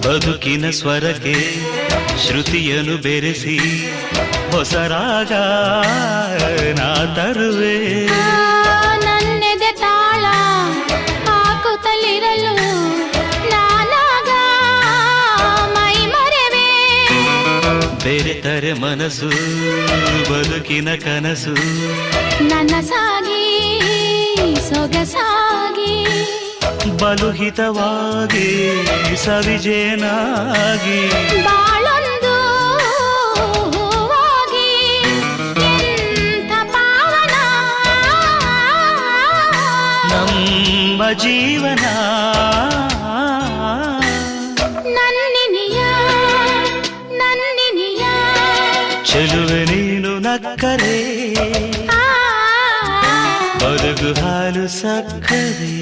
ಬದುಕಿನ ಸ್ವರಕ್ಕೆ ಶ್ರುತಿಯನ್ನು ಬೆರೆಸಿ ಹೊಸ ರಾಗ ನಾ ತರುವೆ. ನನ್ನೆದೆ ತಾಳ ಹಾಕುತ್ತಲಿರಲು ನಾನಾಗ ಮೈ ಮರೆವೆ. ಬೆರೆತರೆ ಮನಸ್ಸು ಬದುಕಿನ ಕನಸು ನನ್ನ ಸಾಗಿ ಸೊಗಸಾಗಿ ಬಲುಹಿತವಾಗಿ ಸವಿಜೇನಾಗಿ ಬಾಳೊಂದು ಹೂವಾಗಿ ಎಂಥ ಪಾವನ ನಮ್ಮ ಜೀವನ. ನನ್ನಿನಿಯ ಚೆಲುವೆ ನೀನು ನಕ್ಕರೆ ಬದುಕು ಹಾಲು ಸಕ್ಕರೆ.